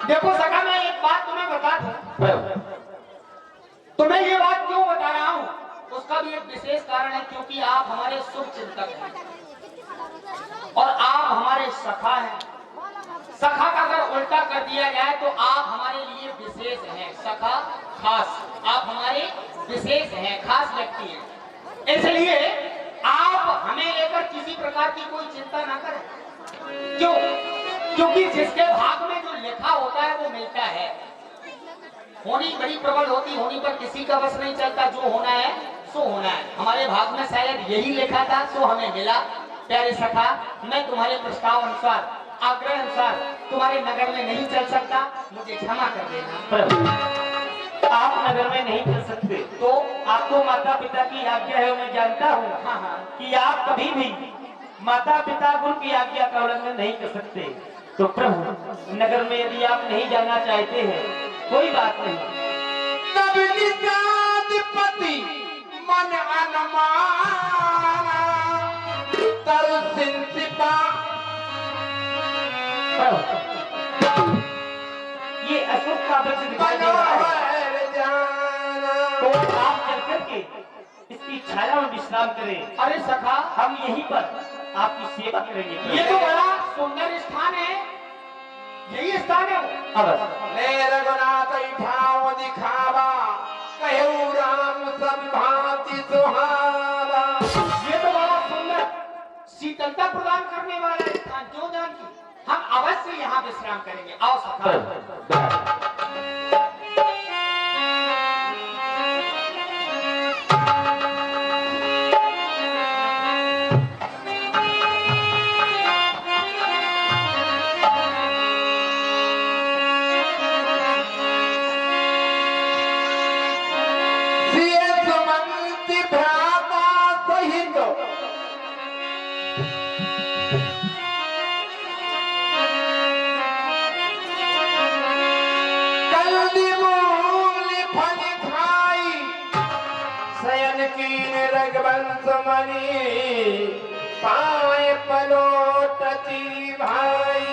देखो सखा, मैं एक बात तुम्हें बता दूं। तुम्हें ये बात क्यों बता रहा हूँ, उसका भी एक विशेष कारण है, क्योंकि आप हमारे शुभ चिंतक हैं और आप हमारे सखा हैं। सखा का अगर उल्टा कर दिया जाए तो आप हमारे लिए विशेष हैं, सखा खास। आप हमारे विशेष हैं, खास व्यक्ति हैं। इसलिए आप हमें लेकर किसी प्रकार की कोई चिंता ना करें। क्यों? क्योंकि जिसके भाग में जो लिखा होता है वो मिलता है। होनी बड़ी प्रबल होती, होनी पर किसी का बस नहीं चलता। जो होना है सो होना है। हमारे भाग में शायद यही लिखा था, सो हमें मिला। प्यारे सखा, मैं तुम्हारे प्रस्ताव अनुसार, आग्रह अनुसार तुम्हारे नगर में नहीं चल सकता, मुझे क्षमा कर देना। आप नगर में नहीं चल सकते तो आपको माता पिता की आज्ञा है, मैं जानता हूँ। हाँ, कि आप कभी भी माता पिता गुरु की आज्ञा का उल्लंघन नहीं कर सकते। तो प्रभु, नगर में यदि आप नहीं जाना चाहते हैं, कोई बात नहीं। पति मन अनमाना तर सिंसिपा। ये अशोक का वृक्ष दिखाई दे रहा है, तो आप चल करके इसकी छाया में विश्राम करें। अरे सखा, हम यहीं पर आपकी सेवा करेंगे। ये तो बड़ा सुंदर स्थान है, यही स्थान है। रघुनाथ ठाव दिखावा, कहू राम सब भांति सुहावा। ये तो बड़ा सुंदर शीतलता प्रदान करने वाला स्थान, जो जान की हम अवश्य यहाँ विश्राम करेंगे। आओ सखा। रघुवंश मणि पाए पलोटती भाई।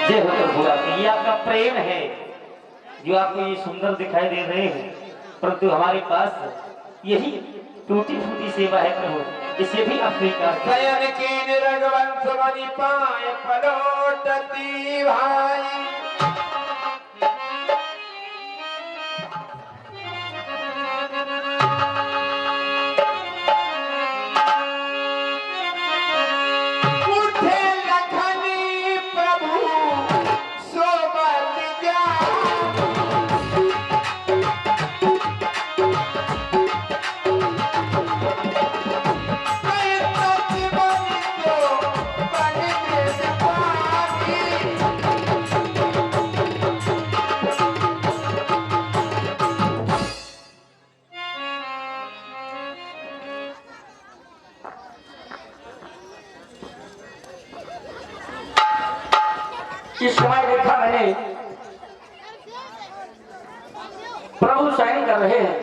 जय हो भोला, ये आपका प्रेम है जो आपको ये सुंदर दिखाई दे रहे हैं, परंतु हमारे पास यही टूटी फूटी सेवा है प्रभु, इसे भी आप स्वीकार शयन कीन रघुवंश मणि पाए पलोटती भाई। इस समय देखा मैंने प्रभु शयन कर रहे हैं,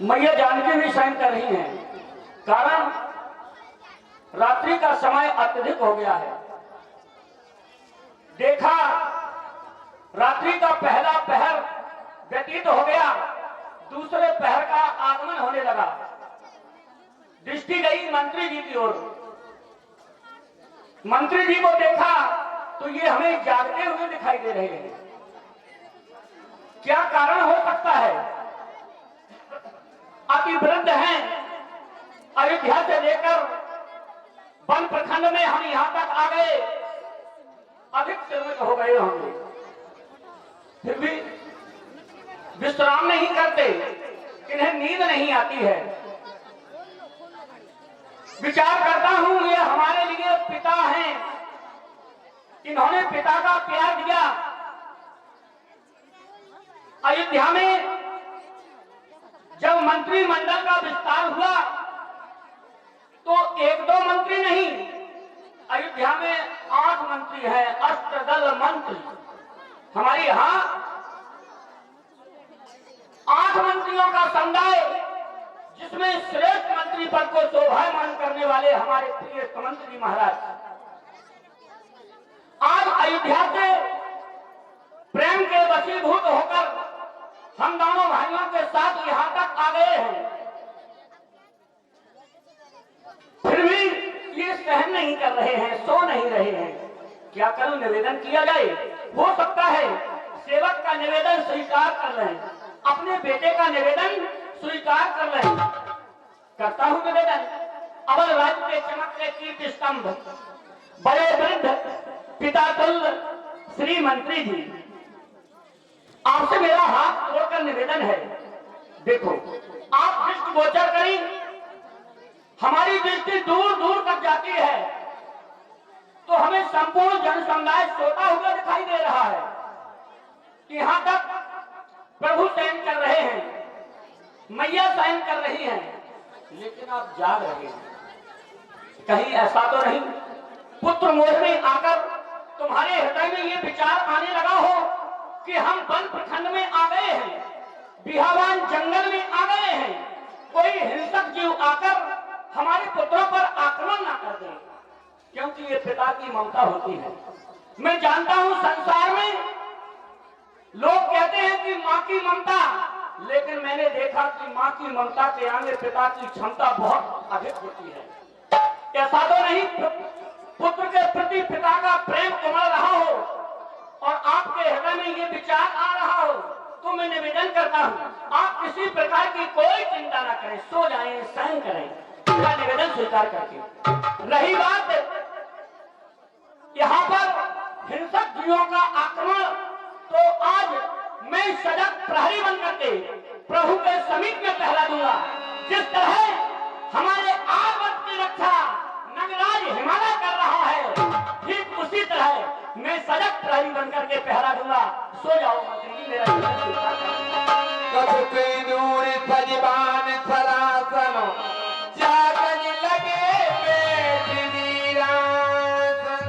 मैया जानकी भी शयन कर रही हैं। कारण रात्रि का समय अत्यधिक हो गया है। देखा रात्रि का पहला पहर व्यतीत हो गया, दूसरे पहर का आगमन होने लगा। दृष्टि गई मंत्री जी की ओर। मंत्री जी को देखा तो ये हमें जागते हुए दिखाई दे रहे हैं। क्या कारण हो सकता है? अति वृद्ध हैं, अयोध्या से लेकर वन प्रखंड में हम यहां तक आ गए, अधिक श्रमिक हो गए होंगे, फिर भी विश्राम नहीं करते, इन्हें नींद नहीं आती है। विचार करता हूं ये हमारे लिए पिता हैं, इन्होंने पिता का प्यार दिया। अयोध्या में जब मंत्रिमंडल का विस्तार हुआ तो एक दो मंत्री नहीं, अयोध्या में 8 मंत्री हैं, अष्टदल मंत्री। हमारे यहां मंत्रियों का समुदाय, जिसमें श्रेष्ठ मंत्री पद को शोभायमान करने वाले हमारे प्रिय मंत्री महाराज, आज अयोध्या से प्रेम के वशीभूत होकर हम दोनों भाइयों के साथ यहां तक आ गए हैं। फिर भी ये सहन नहीं कर रहे हैं, सो नहीं रहे हैं। क्या करूं, निवेदन किया जाए? हो सकता है सेवक का निवेदन स्वीकार कर लें, अपने बेटे का निवेदन स्वीकार कर लें। करता हूं निवेदन। अवल राज्य के चमकते कीर्ति स्तंभ, बड़े वृद्ध पिता तुल्य श्री मंत्री जी, आपसे मेरा हाथ जोड़कर निवेदन है। देखो, आप दृष्टि गोचर करी, हमारी दृष्टि दूर दूर तक जाती है, तो हमें संपूर्ण जन समुदाय सोता हुआ दिखाई दे रहा है। यहां तक प्रभु शयन कर रहे हैं, मैया शयन कर रही हैं, लेकिन आप जाग रहे हैं। कहीं ऐसा तो नहीं पुत्र मोह में आकर तुम्हारे हृदय में ये विचार आने लगा हो कि हम वन प्रखंड में आ गए हैं, बिहावान जंगल में आ गए हैं, कोई हिंसक जीव आकर हमारे पुत्रों पर आक्रमण ना कर दे, क्योंकि ये पिता की ममता होती है। मैं जानता हूं संसार में लोग कहते हैं कि मां की ममता, लेकिन मैंने देखा कि मां की ममता के आगे पिता की क्षमता बहुत अधिक होती है। ऐसा तो नहीं पुत्र के प्रति पिता का प्रेम उमड़ रहा हो और आपके हृदय में ये विचार आ रहा हो, तो मैं निवेदन करता हूं आप किसी प्रकार की कोई चिंता ना करें, सो जाएं, सहन करें, मेरा निवेदन स्वीकार करके। रही बात यहाँ पर हिंसक जीवों का आक्रमण, तो आज मैं सजग प्रहरी बन करके प्रभु के समीप में पहरा दूंगा। जिस तरह हमारे आर्वत की रक्षा नगराज हिमालय कर रहा है, ठीक उसी तरह मैं सजग प्रहरी बन करके पहरा दूंगा। सो जाओ मंत्री जी, मेरा निवेदन स्वीकार करें। कछु दूर सजबान सरासन जागन लगे पेट वीरासन।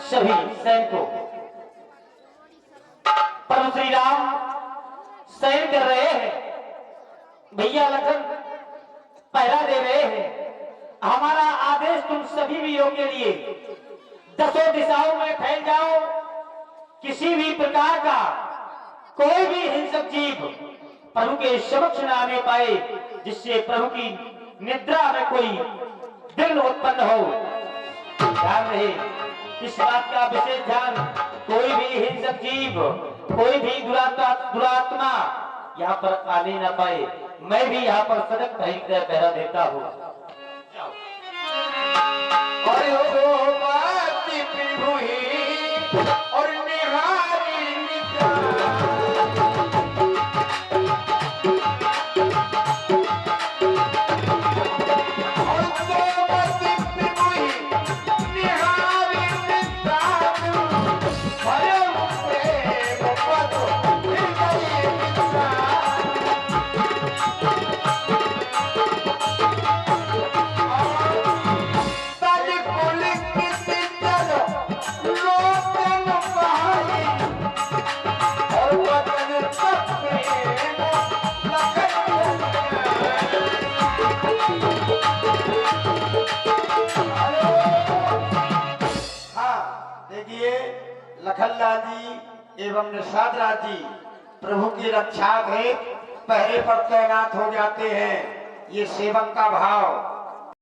सभी सैनिकों, प्रभु श्री राम शयन कर रहे हैं, भैया लखन पहरा दे रहे हैं। हमारा आदेश तुम सभी वीरों के लिए, दसों दिशाओं में फैल जाओ। किसी भी प्रकार का कोई भी हिंसक जीव प्रभु के समक्ष न आने पाए, जिससे प्रभु की निद्रा में कोई विघ्न उत्पन्न हो। ध्यान रहे, इस बात का विशेष ध्यान, कोई भी हिंसक जीव, कोई भी दुरात्मा यहाँ पर आने न पाए। मैं भी यहाँ पर सजग पहरा देता हूँ। और शोभाति प्रभु ही और निहारी निचार। और शोभाति प्रभु ही निहारी निचार। भयं प्रेम पद हृदय विचार। लखनलाल जी एवं निषाद राज जी प्रभु की रक्षा हेतु पहरे पर तैनात हो जाते हैं। ये सेवक का भाव